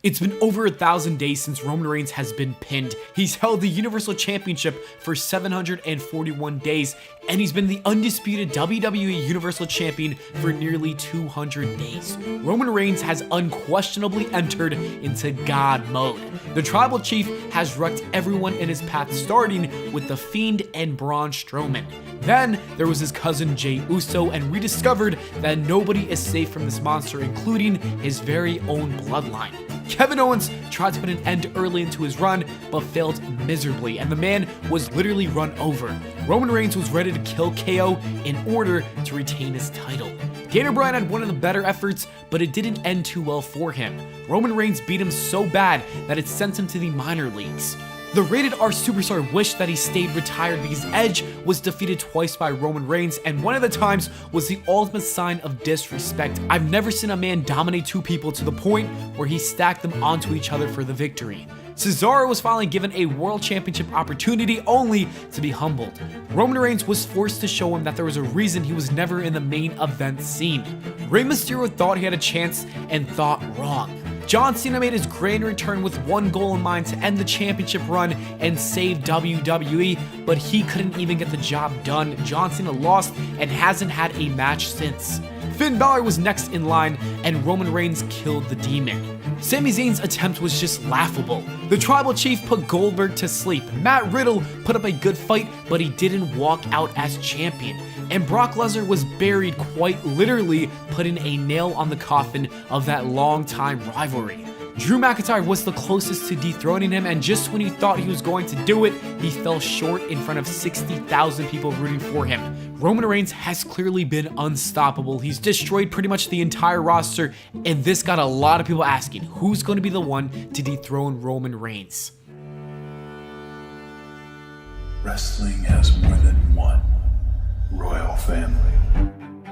It's been over 1,000 days since Roman Reigns has been pinned. He's held the Universal Championship for 741 days, and he's been the undisputed WWE Universal Champion for nearly 200 days. Roman Reigns has unquestionably entered into God mode. The Tribal Chief has wrecked everyone in his path, starting with The Fiend and Braun Strowman. Then there was his cousin Jey Uso, and we discovered that nobody is safe from this monster, including his very own bloodline. Kevin Owens tried to put an end early into his run, but failed miserably, and the man was literally run over. Roman Reigns was ready to kill KO in order to retain his title. Daniel Bryan had one of the better efforts, but it didn't end too well for him. Roman Reigns beat him so bad that it sent him to the minor leagues. The Rated R Superstar wished that he stayed retired because Edge was defeated twice by Roman Reigns, and one of the times was the ultimate sign of disrespect. I've never seen a man dominate two people to the point where he stacked them onto each other for the victory. Cesaro was finally given a World Championship opportunity only to be humbled. Roman Reigns was forced to show him that there was a reason he was never in the main event scene. Rey Mysterio thought he had a chance and thought wrong. John Cena made his grand return with one goal in mind: to end the championship run and save WWE, but he couldn't even get the job done. John Cena lost and hasn't had a match since. Finn Balor was next in line, and Roman Reigns killed the Demon. Sami Zayn's attempt was just laughable. The Tribal Chief put Goldberg to sleep. Matt Riddle put up a good fight, but he didn't walk out as champion. And Brock Lesnar was buried, quite literally putting a nail on the coffin of that long-time rivalry. Drew McIntyre was the closest to dethroning him, and just when he thought he was going to do it, he fell short in front of 60,000 people rooting for him. Roman Reigns has clearly been unstoppable. He's destroyed pretty much the entire roster, and this got a lot of people asking, who's going to be the one to dethrone Roman Reigns? Wrestling has more than one royal family.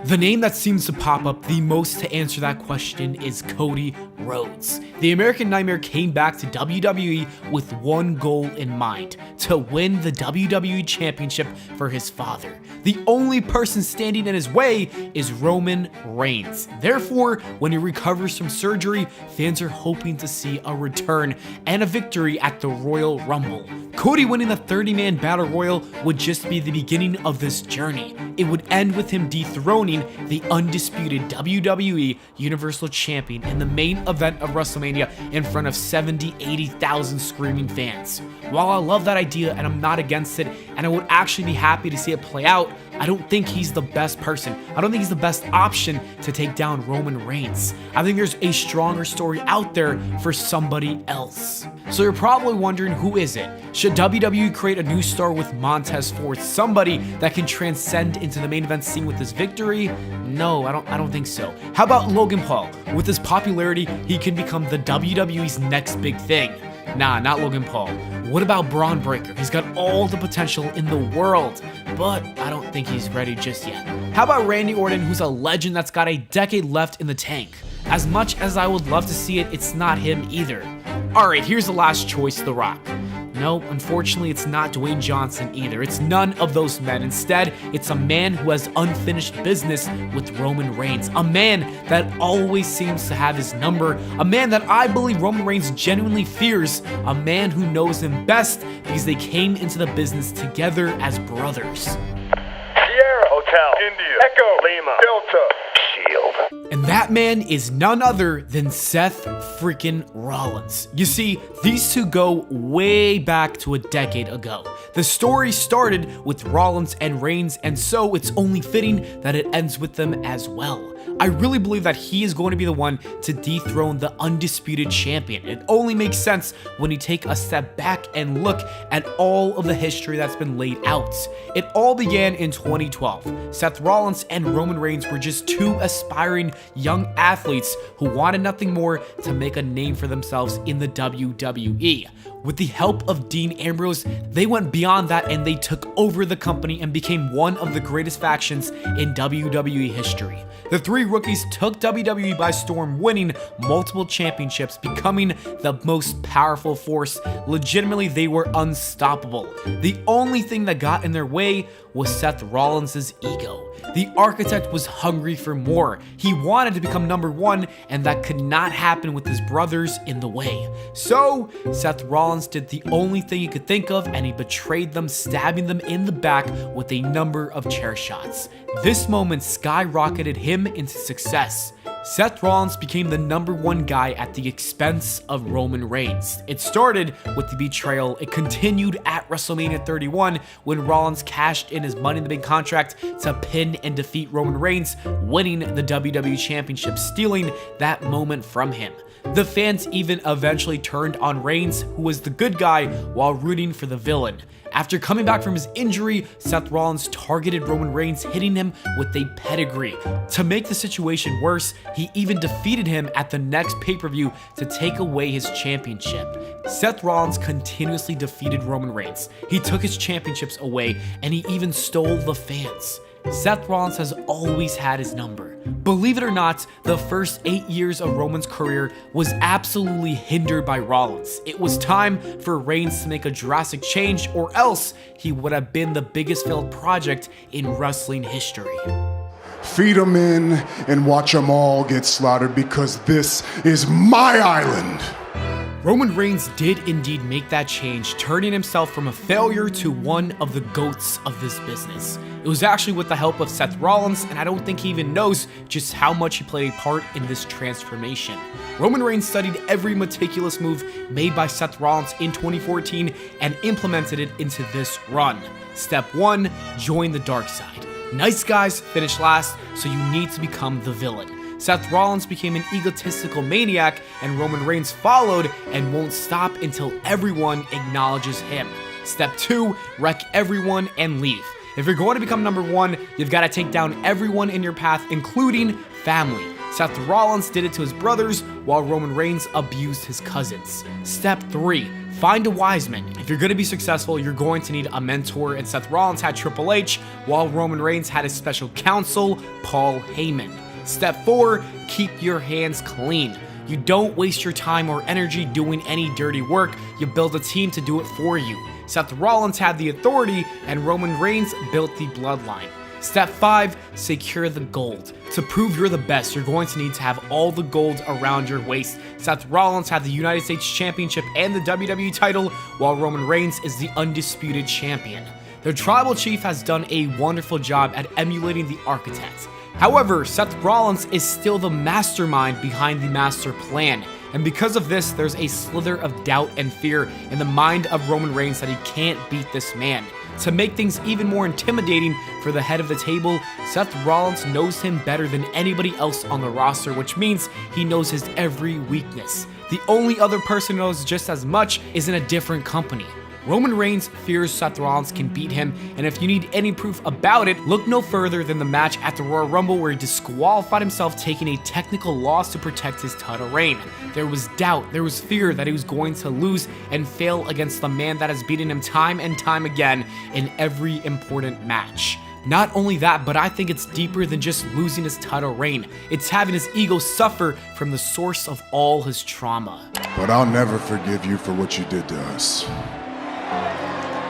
The name that seems to pop up the most to answer that question is Cody Rhodes. The American Nightmare came back to WWE with one goal in mind: to win the WWE Championship for his father. The only person standing in his way is Roman Reigns. Therefore, when he recovers from surgery, fans are hoping to see a return and a victory at the Royal Rumble. Cody winning the 30-man Battle Royal would just be the beginning of this journey. It would end with him dethroning the undisputed WWE Universal Champion in the main event of WrestleMania in front of 70,000-80,000 screaming fans. While I love that idea and I'm not against it, and I would actually be happy to see it play out, I don't think he's the best person. I don't think he's the best option to take down Roman Reigns. I think there's a stronger story out there for somebody else. So you're probably wondering, who is it? Should WWE create a new star with Montez Ford, somebody that can transcend into the main event scene with his victory? No, I don't think so. How about Logan Paul? With his popularity, he can become the WWE's next big thing. Nah, not Logan Paul. What about Braun Breaker? He's got all the potential in the world, but I don't think he's ready just yet. How about Randy Orton, who's a legend that's got a decade left in the tank? As much as I would love to see it, it's not him either. Alright, here's the last choice, The Rock. No, unfortunately, it's not Dwayne Johnson either. It's none of those men. Instead, it's a man who has unfinished business with Roman Reigns. A man that always seems to have his number. A man that I believe Roman Reigns genuinely fears. A man who knows him best because they came into the business together as brothers. Sierra Hotel, India, Echo, Lima, Delta, Shield. And that man is none other than Seth freaking Rollins. You see, these two go way back to a decade ago. The story started with Rollins and Reigns, and so it's only fitting that it ends with them as well. I really believe that he is going to be the one to dethrone the Undisputed Champion. It only makes sense when you take a step back and look at all of the history that's been laid out. It all began in 2012. Seth Rollins and Roman Reigns were just two aspiring young athletes who wanted nothing more to make a name for themselves in the WWE. With the help of Dean Ambrose, they went beyond that and they took over the company and became one of the greatest factions in WWE history. The three rookies took WWE by storm, winning multiple championships, becoming the most powerful force. Legitimately, they were unstoppable. The only thing that got in their way was Seth Rollins' ego. The Architect was hungry for more. He wanted to become number one, and that could not happen with his brothers in the way. So, Seth Rollins did the only thing he could think of, and he betrayed them, stabbing them in the back with a number of chair shots. This moment skyrocketed him into success. Seth Rollins became the number one guy at the expense of Roman Reigns. It started with the betrayal. It continued at WrestleMania 31 when Rollins cashed in his Money in the Bank contract to pin and defeat Roman Reigns, winning the WWE Championship, stealing that moment from him. The fans even eventually turned on Reigns, who was the good guy, while rooting for the villain. After coming back from his injury, Seth Rollins targeted Roman Reigns, hitting him with a pedigree. To make the situation worse, he even defeated him at the next pay-per-view to take away his championship. Seth Rollins continuously defeated Roman Reigns. He took his championships away, and he even stole the fans. Seth Rollins has always had his number. Believe it or not, the first 8 years of Roman's career was absolutely hindered by Rollins. It was time for Reigns to make a drastic change, or else he would have been the biggest failed project in wrestling history. Feed them in and watch them all get slaughtered, because this is my island. Roman Reigns did indeed make that change, turning himself from a failure to one of the GOATs of this business. It was actually with the help of Seth Rollins, and I don't think he even knows just how much he played a part in this transformation. Roman Reigns studied every meticulous move made by Seth Rollins in 2014 and implemented it into this run. Step 1, join the dark side. Nice guys finish last, so you need to become the villain. Seth Rollins became an egotistical maniac, and Roman Reigns followed and won't stop until everyone acknowledges him. Step 2, wreck everyone and leave. If you're going to become number one, you've got to take down everyone in your path, including family. Seth Rollins did it to his brothers, while Roman Reigns abused his cousins. Step 3, find a wise man. If you're going to be successful, you're going to need a mentor, and Seth Rollins had Triple H, while Roman Reigns had his special counsel, Paul Heyman. Step 4, keep your hands clean. You don't waste your time or energy doing any dirty work. You build a team to do it for you. Seth Rollins had the authority, and Roman Reigns built the bloodline. Step 5, secure the gold. To prove you're the best, you're going to need to have all the gold around your waist. Seth Rollins had the United States Championship and the WWE title, while Roman Reigns is the Undisputed Champion. The Tribal Chief has done a wonderful job at emulating the Architect. However, Seth Rollins is still the mastermind behind the master plan, and because of this, there's a slither of doubt and fear in the mind of Roman Reigns that he can't beat this man. To make things even more intimidating for the head of the table, Seth Rollins knows him better than anybody else on the roster, which means he knows his every weakness. The only other person who knows just as much is in a different company. Roman Reigns fears Seth Rollins can beat him, and if you need any proof about it, look no further than the match at the Royal Rumble where he disqualified himself, taking a technical loss to protect his title reign. There was doubt, there was fear that he was going to lose and fail against the man that has beaten him time and time again in every important match. Not only that, but I think it's deeper than just losing his title reign. It's having his ego suffer from the source of all his trauma. But I'll never forgive you for what you did to us.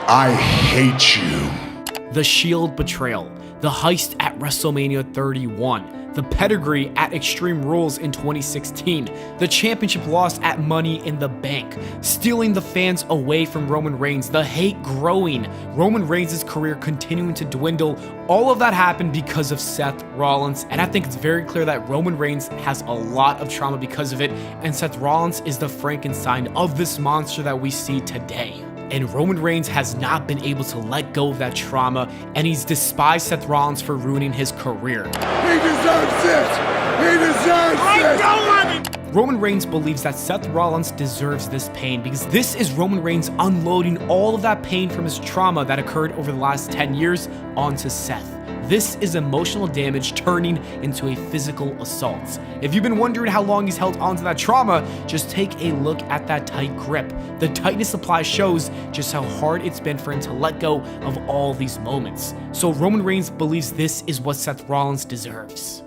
I hate you. The Shield betrayal, the heist at WrestleMania 31, the pedigree at Extreme Rules in 2016, the championship loss at Money in the Bank, stealing the fans away from Roman Reigns, the hate growing, Roman Reigns' career continuing to dwindle. All of that happened because of Seth Rollins, and I think it's very clear that Roman Reigns has a lot of trauma because of it, and Seth Rollins is the Frankenstein of this monster that we see today. And Roman Reigns has not been able to let go of that trauma, and he's despised Seth Rollins for ruining his career. He deserves it! He deserves it! Roman Reigns believes that Seth Rollins deserves this pain because this is Roman Reigns unloading all of that pain from his trauma that occurred over the last 10 years onto Seth. This is emotional damage turning into a physical assault. If you've been wondering how long he's held onto that trauma, just take a look at that tight grip. The tightness supply shows just how hard it's been for him to let go of all these moments. So Roman Reigns believes this is what Seth Rollins deserves.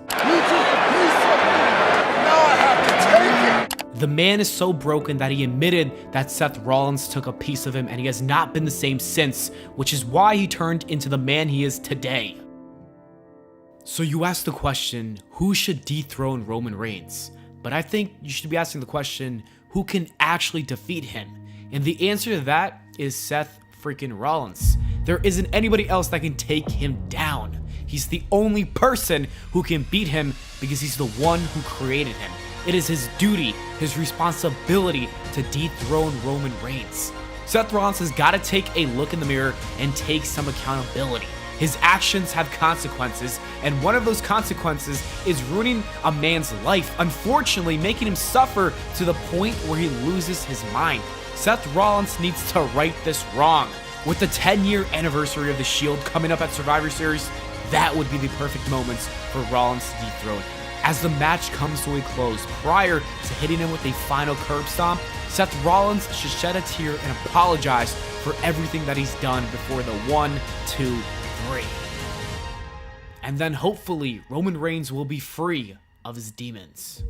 The man is so broken that he admitted that Seth Rollins took a piece of him, and he has not been the same since, which is why he turned into the man he is today. So you asked the question, who should dethrone Roman Reigns? But I think you should be asking the question, who can actually defeat him? And the answer to that is Seth freaking Rollins. There isn't anybody else that can take him down. He's the only person who can beat him because he's the one who created him. It is his duty, his responsibility to dethrone Roman Reigns. Seth Rollins has got to take a look in the mirror and take some accountability. His actions have consequences, and one of those consequences is ruining a man's life, unfortunately making him suffer to the point where he loses his mind. Seth Rollins needs to right this wrong. With the 10-year anniversary of the Shield coming up at Survivor Series, that would be the perfect moments for Rollins to dethrone him. As the match comes to a close, prior to hitting him with a final curb stomp, Seth Rollins should shed a tear and apologize for everything that he's done before the 1, 2, 3. And then hopefully Roman Reigns will be free of his demons.